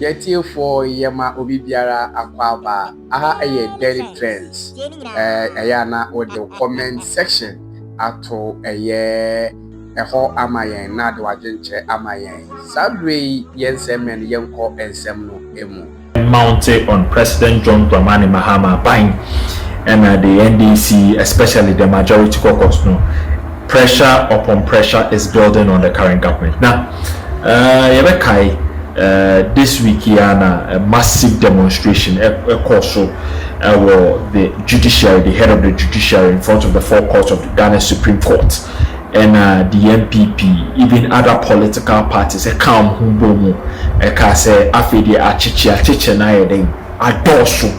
Yeti for Yama Obibiara Akwaba, aha a daily trends. Ayana or the comment section ato a year a whole amayen, not wajenche amayen. Sadway yensem and yanko and semno emu. Mounted on President John Dramani Mahama buying and the NDC, especially the majority caucus, no pressure upon pressure is building on the current government. Now, this week Yana a massive demonstration also the judiciary, the head of the judiciary in front of the four courts of the Ghana Supreme Court and the NPP, even other political parties, a calm humbomu, a case afidi achichi na yeding adosu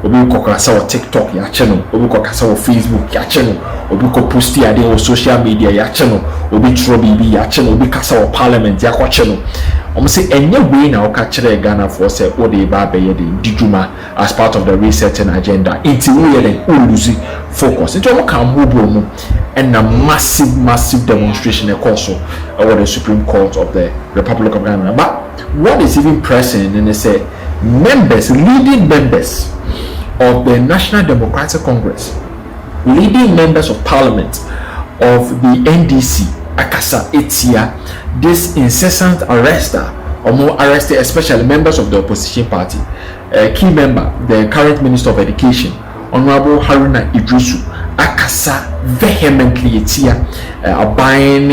obi ko kasa o TikTok ya channel, obi ko kasa o Facebook ya channel, obi ko posti ade o social media ya channel, obi tro bibi ya channel, obi kasa o parliament ya kwa channel. Say any way now catch Ghana for say what they ba ye the Diduma as part of the resetting agenda until we lose focus. It will come and a massive demonstration also over the Supreme Court of the Republic of Ghana. But what is even pressing and they say leading members of the National Democratic Congress, leading members of Parliament of the NDC, Akasa Etia, this incessant arrester or more arrested, especially members of the opposition party. Key member, the current Minister of Education, Honorable Harunah Iddrisu, Akasa vehemently Etia, buying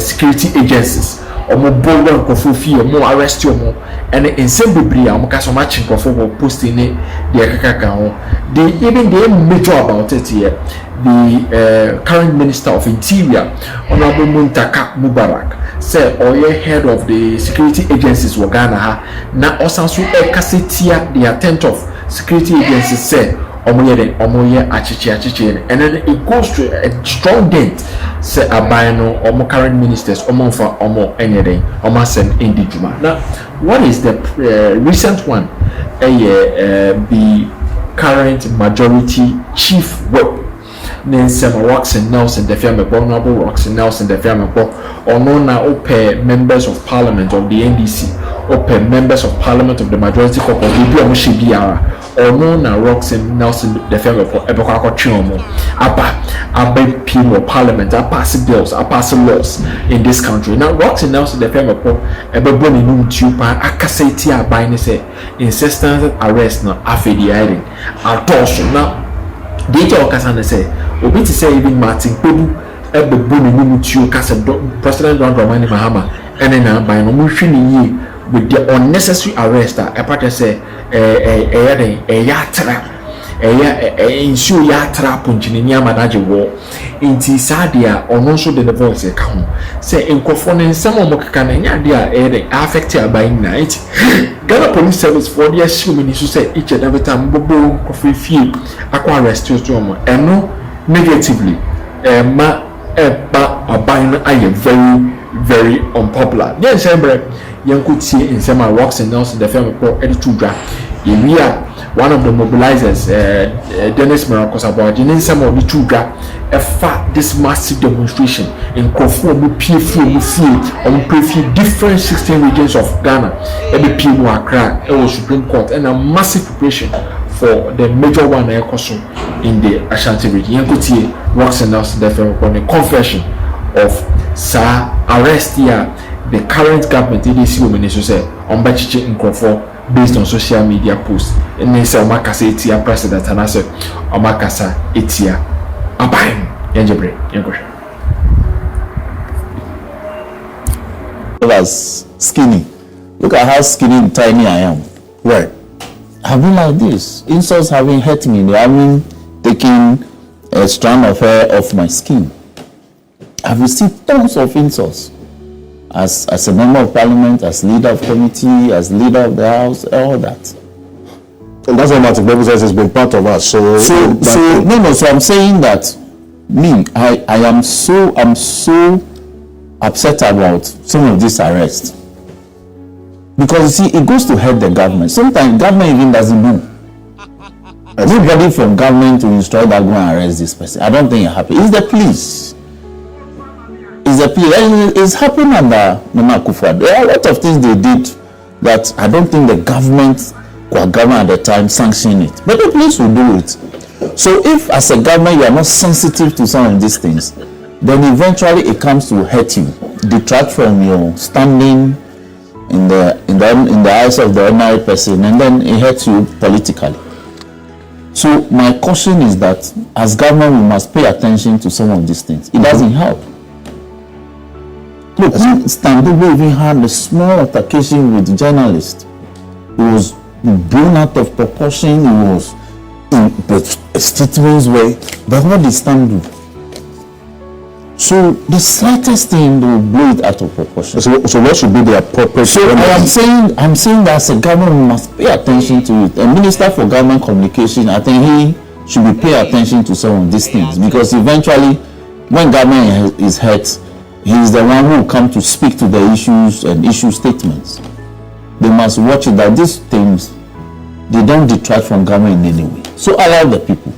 security agencies or more bold and kofufi or more arrest or more and in some degree I'm matching for posting it the even the major about it here. The current Minister of Interior, Honorable Muntaka Mubarak, said, or head of the security agencies were Ghana, now also Kasetia, the attempt of security agencies said, Omoye achichi, and then it goes to a strong dent, say Abino, Omo current ministers, Omofa, Omo anything, Omasen Indijuma. Now, what is the recent one? The current majority chief whip. Nensema Roxanne Nelson, Dafeamakpor, Honorable Roxanne Nelson, Dafeamakpor, or no now open members of Parliament of the NDC, open members of Parliament of the majority caucus, or no now Roxanne Nelson, Dafeamakpor, Ebokako Chiomo, Abba People Parliament, passing bills, passing laws in this country. Now Roxanne Nelson, Dafeamakpor, Eboboni Num Tupa, Akasetia by insistent arrest now affiliating, also now. Data Okasana say, Obi to say even Martin Pebu, Ebe Buni Mutu, President John Dramani Mahama, and then by no motion with the unnecessary arrest. A part say, yatra, ensure yatra punchininia manager war. Inti Sadia, or no so the voice account. Say, in conforming some of Mokakana, they are affected by night. Ghana Police Service for the assuming to say each and every time Bobo coffee fee aqua arrest to and no negatively ma buying I very unpopular. Yes, young could see in some rocks and also the family editor draft. We are one of the mobilizers, Dennis Marcos about in some of the two draft this massive demonstration in conform PFU different 16 regions of Ghana. Every people are crying. It was Supreme Court and a massive preparation for the major one in the Ashanti region. You could see works and also on the confession of Sir arrest here the current government EDC women is say on Bachichi in Crawford based on social media posts. And they say Omakasa Etia president and I said Omakasa Etia Abang Yanjebre Yango. As skinny. Look at how skinny and tiny I am. Right. I've been like this. Insults having hurt me. They haven't taken a strand of hair off my skin. I've received tons of insults. As a member of parliament, as leader of committee, as leader of the house, all that. And that's what Martin Babu says has been part of us. So I'm saying that me, I'm so upset about some of this arrest. Because you see, it goes to hurt the government. Sometimes government even doesn't know. Everybody from government to instruct that go and arrest this person. I don't think it happened. It's the police. It's the police. It's happened under Nana Akufo-Addo. There are a lot of things they did that I don't think the government at the time sanctioned it, but the police will do it. So if as a government you are not sensitive to some of these things, then eventually it comes to hurt you, detract from your standing in the eyes of the ordinary person, and then it hurts you politically. So my caution is that as government we must pay attention to some of these things. It doesn't help. Look, Stanley even had a small altercation with journalists. It was blown out of proportion. It was the statements were, but what did Stan do? So the slightest thing they will blow it out of proportion. So what should be the appropriate? So I'm saying that as a government we must pay attention to it. A minister for government communication, I think he should be pay attention to some of these things, because eventually when government is hurt, he is the one who will come to speak to the issues and issue statements. They must watch it that these things, they don't detract from government in any way. So allow the people.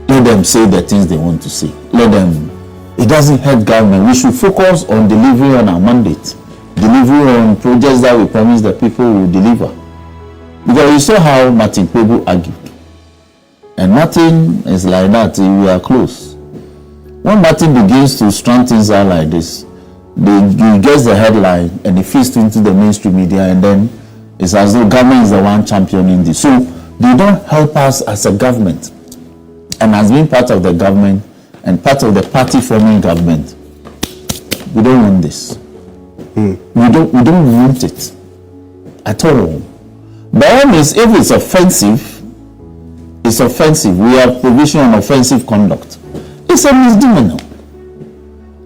Let them say the things they want to say. Let them. It doesn't hurt government. We should focus on delivering on our mandate. Delivering on projects that we promise the people will deliver. Because you saw how Martin Kpebu argued. And Martin is like that, we are close. When Martin begins to strong things out like this, he gets the headline and he feeds into the mainstream media, and then it's as though government is the one championing this. So they don't help us as a government. And as being part of the government and part of the party forming government, we don't want this. We don't want it at all. By all means, if it's offensive, it's offensive. We have provision on offensive conduct. It's a misdemeanor.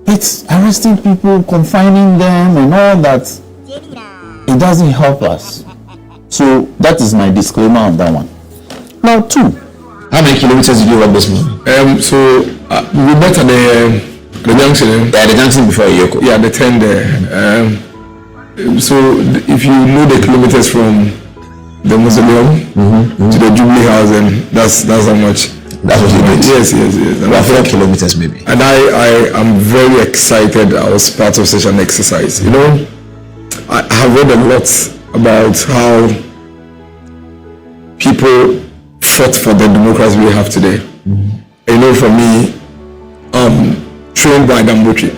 It's arresting people, confining them and all that. It doesn't help us. So that is my disclaimer on that one. Now, 2. How many kilometers did you walk this morning? We met at the junction. Yeah, the junction before Yoko. Yeah, the 10 there. So if you know the kilometers from the mausoleum to the Jubilee House, and that's how much. That's what you did. Yes. About 4 kilometers maybe. And I am very excited. I was part of such an exercise. You know, I have read a lot about how people fought for the democracy we have today. You know, for me, trained by Dambuchi.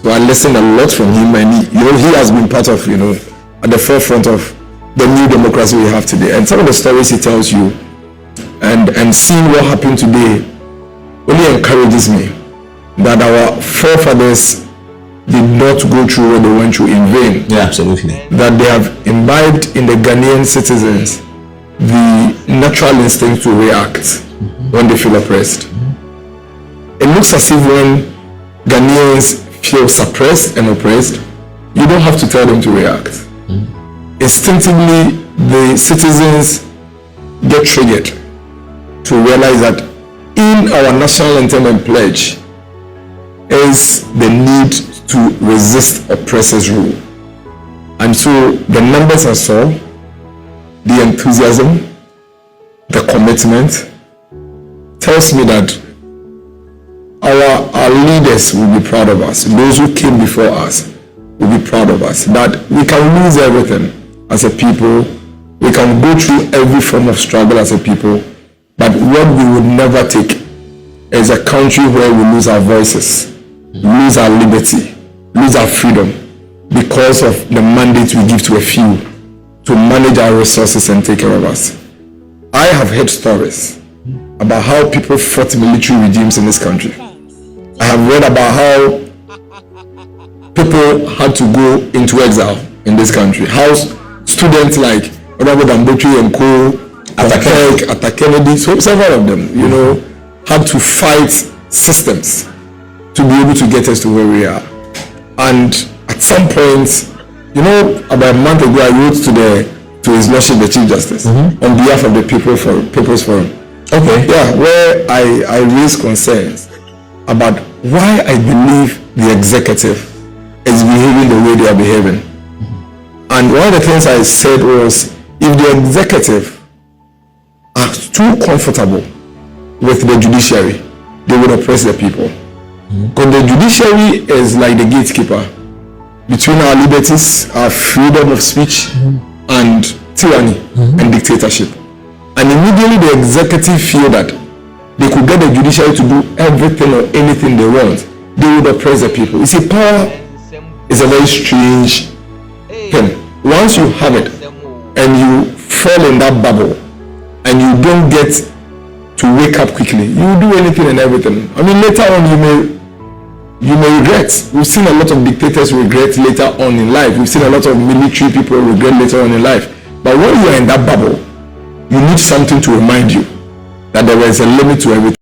So I listened a lot from him, and he has been part of, at the forefront of the new democracy we have today. And some of the stories he tells you, and seeing what happened today, only encourages me that our forefathers did not go through what they went through in vain. Yeah, absolutely. That they have imbibed in the Ghanaian citizens the natural instinct to react when they feel oppressed. It looks as if when Ghanaians feel suppressed and oppressed, you don't have to tell them to react. Instinctively, the citizens get triggered to realize that in our national anthem and pledge is the need to resist oppressors' rule. And so the numbers I saw, the enthusiasm, the commitment tells me that our leaders will be proud of us. Those who came before us will be proud of us. That we can lose everything as a people. We can go through every form of struggle as a people. But what we would never take is a country where we lose our voices, lose our liberty, lose our freedom because of the mandate we give to a few to manage our resources and take care of us. I have heard stories about how people fought military regimes in this country. I have read about how people had to go into exile in this country. How students like Robert Dambuchi and Co, Atta Kennedy, so several of them, had to fight systems to be able to get us to where we are. And at some point, about a month ago, I wrote to His Lordship the Chief Justice on behalf of the People's Forum. Okay. Yeah, where I raised concerns about why I believe the executive is behaving the way they are behaving. And one of the things I said was, if the executive are too comfortable with the judiciary, they would oppress the people. Because the judiciary is like the gatekeeper. between our liberties, our freedom of speech, and tyranny and dictatorship. And immediately the executive feel that they could get the judiciary to do everything or anything they want, they would oppress the people. You see, power is a very strange thing. Once you have it and you fall in that bubble and you don't get to wake up quickly, you will do anything and everything. I mean, later on you may regret. We've seen a lot of dictators regret later on in life. We've seen a lot of military people regret later on in life. But when you are in that bubble, you need something to remind you that there is a limit to everything.